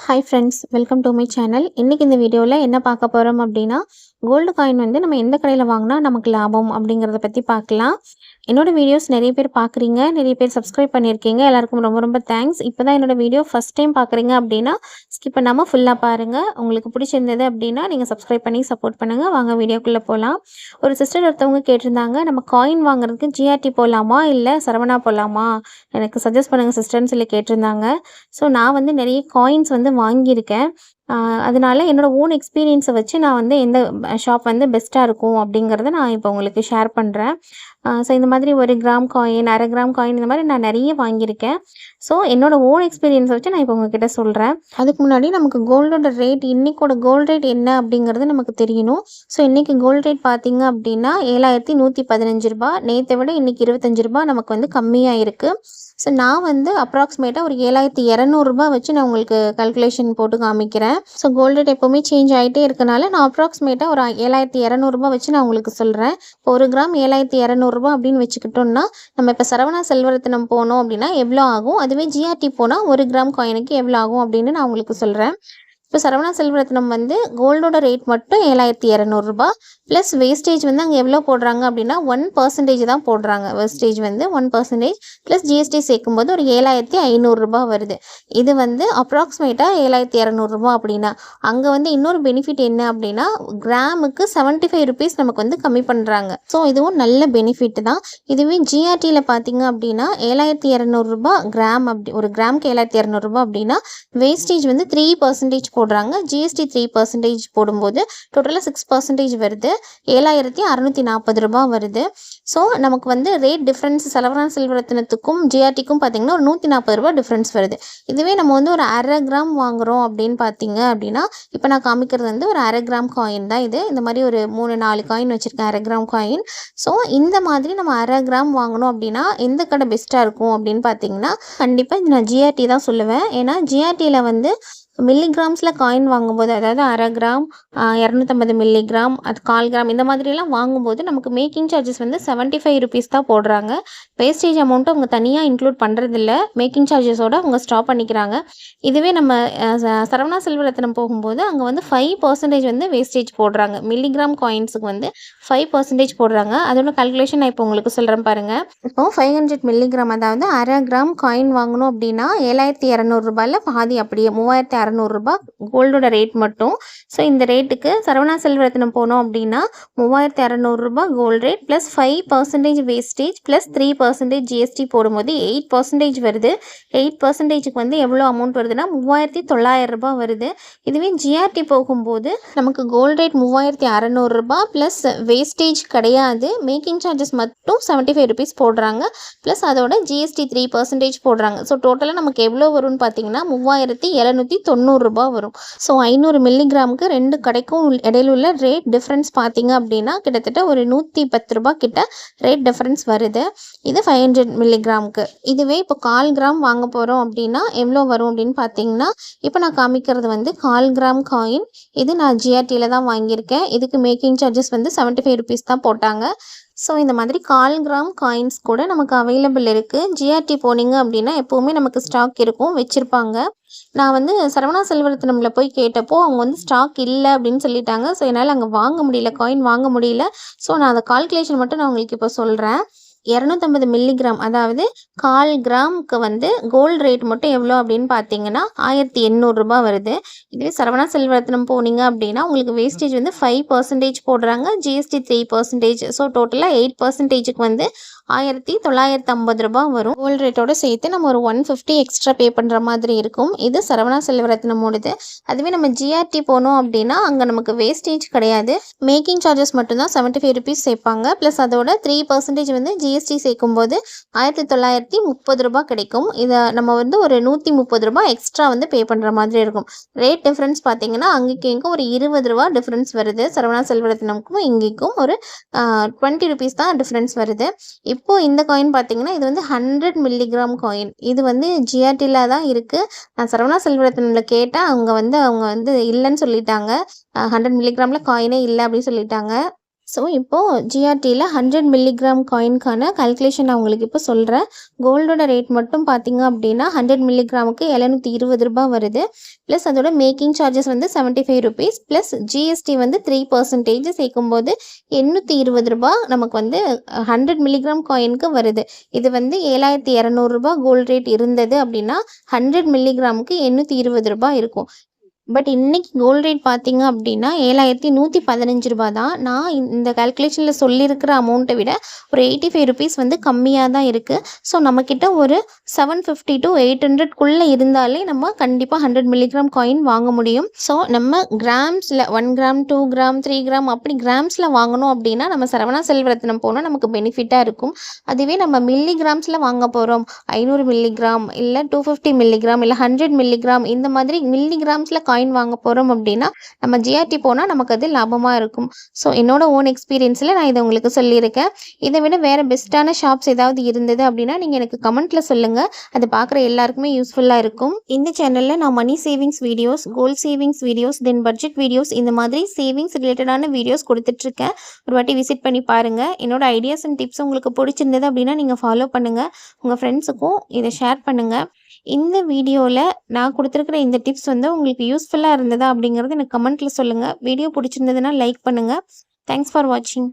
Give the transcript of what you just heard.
Hi friends, welcome to my channel. இன்றைக்கி இந்த வீடியோவில் என்ன பார்க்க போகிறோம் அப்படின்னா, கோல்டு காயின் வந்து நம்ம எந்த கடையில் வாங்கினா நமக்கு லாபம் அப்படிங்கிறத பற்றி பார்க்கலாம். என்னோடய வீடியோஸ் நிறைய பேர் பார்க்குறீங்க, நிறைய பேர் சப்ஸ்கிரைப் பண்ணியிருக்கீங்க. எல்லாருக்கும் ரொம்ப ரொம்ப தேங்க்ஸ். இப்போ தான் என்னோடய வீடியோ ஃபஸ்ட் டைம் பார்க்குறீங்க அப்படின்னா ஸ்கிப் பண்ணாமல் ஃபுல்லாக பாருங்கள். உங்களுக்கு பிடிச்சிருந்தது அப்படின்னா நீங்கள் சப்ஸ்கிரைப் பண்ணி சப்போர்ட் பண்ணுங்கள். வாங்க வீடியோக்குள்ளே போகலாம். ஒரு சிஸ்டர் ஒருத்தவங்க கேட்டிருந்தாங்க, நம்ம காயின் வாங்குறதுக்கு ஜிஆர்டி போகலாமா இல்லை சரவணா போகலாமா, எனக்கு சஜஸ்ட் பண்ணுங்கள் சிஸ்டர்னு சொல்லி கேட்டிருந்தாங்க. ஸோ நான் வந்து நிறைய காயின்ஸ் வந்து வாங்கியிருக்கேன். அதனால என்னோட ஓன் எக்ஸ்பீரியன்ஸை வச்சு நான் வந்து எந்த ஷாப் வந்து பெஸ்ட்டாக இருக்கும் அப்படிங்கிறத நான் இப்போ உங்களுக்கு ஷேர் பண்ணுறேன். ஸோ இந்த மாதிரி 1 கிராம் காயின், அரை கிராம் காயின் இந்த மாதிரி நான் நிறைய வாங்கியிருக்கேன். ஸோ என்னோட ஓன் எக்ஸ்பீரியன்ஸை வச்சு நான் இப்போ உங்ககிட்ட சொல்கிறேன். அதுக்கு முன்னாடி நமக்கு கோல்டோட ரேட், இன்றைக்கோட கோல்டு ரேட் என்ன அப்படிங்கிறது நமக்கு தெரியணும். ஸோ இன்றைக்கி கோல்டு ரேட் பார்த்திங்க அப்படின்னா ரூ. 7115. நேற்றை விட இன்றைக்கி ரூ. 25 நமக்கு வந்து கம்மியாக இருக்குது. ஸோ நான் வந்து அப்ராக்சிமேட்டாக ஒரு ரூ. 7200 வச்சு நான் உங்களுக்கு கல்குலேஷன் போட்டு காமிக்கிறேன். ஸோ கோல்டு ரேட் எப்போவுமே சேஞ்ச் ஆகிட்டே இருக்கனால நான் அப்ராக்சிமேட்டாக ஒரு ரூ. 7200 வச்சு நான் உங்களுக்கு சொல்கிறேன். இப்போ 1 கிராம் ரூ. 7200 அப்படின்னு வச்சுக்கிட்டோம்னா, நம்ம இப்போ சரவணா செல்வரத்தினம் போனோம் அப்படின்னா எவ்வளோ ஆகும், அதுவே ஜிஆர்டி போனால் 1 கிராம் காயினுக்கு எவ்வளோ ஆகும் அப்படின்னு நான் உங்களுக்கு சொல்கிறேன். இப்போ சரவணா செல்வரத்தினம் வந்து கோல்டோட ரேட் மட்டும் ரூ. 7200 ப்ளஸ் வேஸ்டேஜ் வந்து அங்கே எவ்வளோ போடுறாங்க அப்படின்னா 1% தான் போடுறாங்க. வேஸ்டேஜ் வந்து 1% ப்ளஸ் ஜிஎஸ்டி சேர்க்கும்போது ஒரு ரூ. 7500 வருது. இது வந்து அப்ராக்சிமேட்டாக ரூ. 7200 அப்படின்னா. அங்கே வந்து இன்னொரு பெனிஃபிட் என்ன அப்படின்னா, கிராமுக்கு ₹75 நமக்கு வந்து கம்மி பண்ணுறாங்க. ஸோ இதுவும் நல்ல பெனிஃபிட் தான். இதுவே ஜிஆர்டியில் பார்த்தீங்க அப்படின்னா ரூ. 7200 கிராம், அப்படி ஒரு கிராமுக்கு ரூ. 7200 அப்படின்னா வேஸ்டேஜ் வந்து 3% போடுறாங்க. ஜிஎஸ்டி 3% போடும்போது டோட்டலாக 6% வருது. ரூ. 7640 வருது. ஸோ நமக்கு வந்து ரேட் டிஃப்ரென்ஸ் சரவணா செல்வரத்தினத்துக்கும் ஜிஆர்டிக்கும் பார்த்திங்கன்னா ஒரு ரூ. 140 டிஃப்ரென்ஸ் வருது. இதுவே நம்ம வந்து ஒரு அரை கிராம் வாங்குகிறோம் அப்படின்னு பார்த்தீங்க அப்படின்னா, இப்போ நான் காமிக்கிறது வந்து ஒரு அரை கிராம் காயின் தான் இது. இந்த மாதிரி ஒரு 3-4 காயின் வச்சுருக்கேன், அரை கிராம் காயின். ஸோ இந்த மாதிரி நம்ம அரை கிராம் வாங்கணும் அப்படின்னா எந்த கடை பெஸ்ட்டாக இருக்கும் அப்படின்னு பார்த்தீங்கன்னா, கண்டிப்பாக நான் ஜிஆர்டி தான் சொல்லுவேன். ஏன்னா ஜிஆர்டியில் வந்து மில்லிகிராம்ஸில் காயின் வாங்கும்போது, அதாவது அரை கிராம், 250 மில்லிகிராம், அது 1/4 கிராம் இந்த மாதிரிலாம் வாங்கும்போது நமக்கு மேக்கிங் சார்ஜஸ் வந்து ₹75 தான் போடுறாங்க. வேஸ்டேஜ் அமௌண்ட்டு அவங்க தனியாக இன்க்ளூட் பண்ணுறதில்ல. மேக்கிங் சார்ஜஸோடு அவங்க ஸ்டாப் பண்ணிக்கிறாங்க. இதுவே நம்ம சரவணா செல்வரத்தினம் போகும்போது அங்கே வந்து 5% வந்து வேஸ்டேஜ் போடுறாங்க. மில்லிகிராம் காயின்ஸுக்கு வந்து 5% போடுறாங்க. அதோட கல்குலேஷன் நான் இப்போ உங்களுக்கு சொல்கிறேன் பாருங்கள். இப்போ 500 மில்லிகிராம், அதாவது அரை கிராம் காயின் வாங்கணும் அப்படின்னா ரூ. 7200 பாதி, அப்படியே ரூ. 3600 கோல்டோட ரேட் மட்டும். ஸோ இந்த ரேட்டுக்கு சரவணா செல்வரத்தினம் போனோம் அப்படின்னா ரூ. 3600 gold rate plus 5% wastage plus 3% GST போடும்போது 8% வருது. 8%க்கு வந்து எவ்வளோ அமௌண்ட் வருதுன்னா ரூ. 3900 வருது. இதுவே ஜிஆர்டி போகும்போது நமக்கு கோல்டு ரேட் ரூ. 3600 ப்ளஸ் வேஸ்டேஜ் கிடையாது. மேக்கிங் சார்ஜஸ் மட்டும் ₹75 போடுறாங்க. ப்ளஸ் அதோட ஜிஎஸ்டி 3% போடுறாங்க. ஸோ டோட்டலாக நமக்கு எவ்வளோ வரும்னு பார்த்தீங்கன்னா ரூ. 3790 வரும். ஸோ 500 மில்லிகிராமுக்கு 2 கடைக்கும் இடையில உள்ள ரேட் டிஃப்ரென்ஸ் பார்த்தீங்க அப்படின்னா கிட்டத்தட்ட ஒரு ₹110 கிட்ட ரேட் டிஃப்ரென்ஸ் வருது. இது 500 மில்லிகிராமுக்கு. இதுவே இப்போ 1/4 கிராம் வாங்க போகிறோம் அப்படின்னா எவ்வளோ வரும் அப்படின்னு பார்த்தீங்கன்னா, இப்போ நான் காமிக்கிறது வந்து 1/4 கிராம் காயின். இது நான் ஜிஆர்டியில் தான் வாங்கியிருக்கேன். இதுக்கு மேக்கிங் சார்ஜஸ் வந்து ₹75 தான் போட்டாங்க. ஸோ இந்த மாதிரி 1/4 கிராம் காயின்ஸ் கூட நமக்கு அவைலபிள் இருக்குது. ஜிஆர்டி போனீங்க அப்படின்னா எப்போவுமே நமக்கு ஸ்டாக் இருக்கும், வச்சுருப்பாங்க. நான் வந்து சரவணா செல்வரத்தினமில் போய் கேட்டப்போ அவங்க வந்து ஸ்டாக் இல்லை அப்படின்னு சொல்லிட்டாங்க. ஸோ என்னால் அங்கே வாங்க முடியல, காயின் வாங்க முடியல. ஸோ நான் அந்த கால்குலேஷன் மட்டும் நான் உங்களுக்கு இப்போ சொல்கிறேன். 250 மில்லிகிராம், அதாவது 1/4 கிராமுக்கு வந்து கோல்டு ரேட் மட்டும் எவ்வளோ அப்படின்னு பார்த்தீங்கன்னா ரூ. 1800 வருது. இதுவே சரவணா செல்வரத்தினம் போனீங்க அப்படின்னா உங்களுக்கு வேஸ்டேஜ் வந்து 5% போடுறாங்க, ஜிஎஸ்டி 3%. ஸோ டோட்டலாக 8%க்கு வந்து ரூ. 1950 வரும். கோல்டு ரேட்டோடு சேர்த்து நம்ம ஒரு 150 எக்ஸ்ட்ரா பே பண்ணுற மாதிரி இருக்கும். இது சரவணா செல்வரத்தினமோடது. அதுவே நம்ம ஜிஆர்டி போனோம் அப்படின்னா அங்கே நமக்கு வேஸ்டேஜ் கிடையாது. மேக்கிங் சார்ஜஸ் மட்டும்தான் ₹75 சேர்ப்பாங்க. ப்ளஸ் அதோட 3% வந்து ஜிஎஸ்டி சேர்க்கும்போது ₹1930 கிடைக்கும். இதை நம்ம வந்து ஒரு ₹130 எக்ஸ்ட்ரா வந்து பே பண்ணுற மாதிரி இருக்கும். ரேட் டிஃப்ரென்ஸ் பார்த்தீங்கன்னா அங்கேக்கு இங்கே ஒரு ₹20 டிஃப்ரென்ஸ் வருது. சரவணா செல்வரத்தினமுக்கும் இங்கேக்கும் ஒரு ₹20 தான் டிஃப்ரென்ஸ் வருது. இப்போ இந்த காயின் பார்த்தீங்கன்னா இது வந்து 100 மில்லிகிராம் காயின். இது வந்து ஜிஆர்டியில் தான் இருக்குது. நான் சரவணா செல்வரத்தினில் கேட்டேன், அவங்க வந்து இல்லைன்னு சொல்லிட்டாங்க. 100 மில்லிகிராமில் காயினே இல்லை அப்படின்னு சொல்லிட்டாங்க. ஸோ, இப்போது ஜிஆர்டியில் 100 மில்லிகிராம் காயினுக்கான கால்குலேஷன் நான் உங்களுக்கு இப்போ சொல்கிறேன். கோல்டோட ரேட் மட்டும் பார்த்தீங்க அப்படின்னா 100 மில்லிகிராமுக்கு ரூ. 720 வருது. ப்ளஸ் அதோட மேக்கிங் சார்ஜஸ் வந்து ₹75 ப்ளஸ் ஜிஎஸ்டி வந்து 3% சேர்க்கும்போது ரூ. 820 நமக்கு வந்து 100 மில்லிகிராம் காயினுக்கு வருது. இது வந்து ₹7,200 கோல்டு ரேட் இருந்தது அப்படின்னா 100 மில்லிகிராமுக்கு ரூ. 820 இருக்கும். பட் இன்னைக்கு கோல்ட் ரேட் பார்த்தீங்க அப்படின்னா ₹7,115 தான். நான் இந்த கால்குலேஷனில் சொல்லியிருக்கிற அமௌண்ட்டை விட ஒரு ₹85 வந்து கம்மியாக தான் இருக்குது. ஸோ நம்மக்கிட்ட ஒரு 750 to 800க்குள்ளே இருந்தாலே நம்ம கண்டிப்பாக 100 மில்லிகிராம் காயின் வாங்க முடியும். ஸோ நம்ம கிராம்ஸில் 1 கிராம் 2 கிராம் 3 கிராம் அப்படி கிராம்ஸில் வாங்கணும் அப்படின்னா நம்ம சரவணா செல்வரத்னம் போனால் நமக்கு பெனிஃபிட்டாக இருக்கும். அதுவே நம்ம மில்லிகிராம்ஸில் வாங்க போகிறோம் 500 மில்லிகிராம் இல்லை 250 மில்லிகிராம் இல்லை 100 மில்லிகிராம் இந்த மாதிரி மில்லிகிராம்ஸில் காயின் வாங்க போகிறோம் அப்படின்னா நம்ம ஜிஆர்டி போனால் நமக்கு அது லாபமாக இருக்கும். ஸோ என்னோட ஓன் எக்ஸ்பீரியன்ஸில் நான் இதை உங்களுக்கு சொல்லியிருக்கேன். இதை விட வேறு பெஸ்ட்டான ஷாப்ஸ் ஏதாவது இருந்தது அப்படின்னா நீங்கள் எனக்கு கமெண்ட்டில் சொல்லுங்கள். அது பார்க்குற எல்லாருக்குமே யூஸ்ஃபுல்லாக இருக்கும். இந்த சேனலில் நான் money savings videos, gold savings videos, then budget videos இந்த மாதிரி சேவிங்ஸ் ரிலேட்டடான வீடியோஸ் கொடுத்துட்ருக்கேன். ஒரு வாட்டி விசிட் பண்ணி பாருங்கள். என்னோட ஐடியாஸ் அண்ட் டிப்ஸ் உங்களுக்கு பிடிச்சிருந்தது அப்படின்னா நீங்கள் ஃபாலோ பண்ணுங்கள். உங்கள் ஃப்ரெண்ட்ஸுக்கும் இதை ஷேர் பண்ணுங்கள். இந்த வீடியோவில் நான் கொடுத்துருக்குற இந்த டிப்ஸ் வந்து உங்களுக்கு யூஸ்ஃபுல்லாக இருந்ததா அப்படிங்கிறது எனக்கு கமெண்ட்டில் சொல்லுங்கள். வீடியோ பிடிச்சிருந்ததுன்னா லைக் பண்ணுங்கள். தேங்க்ஸ் ஃபார் வாட்சிங்.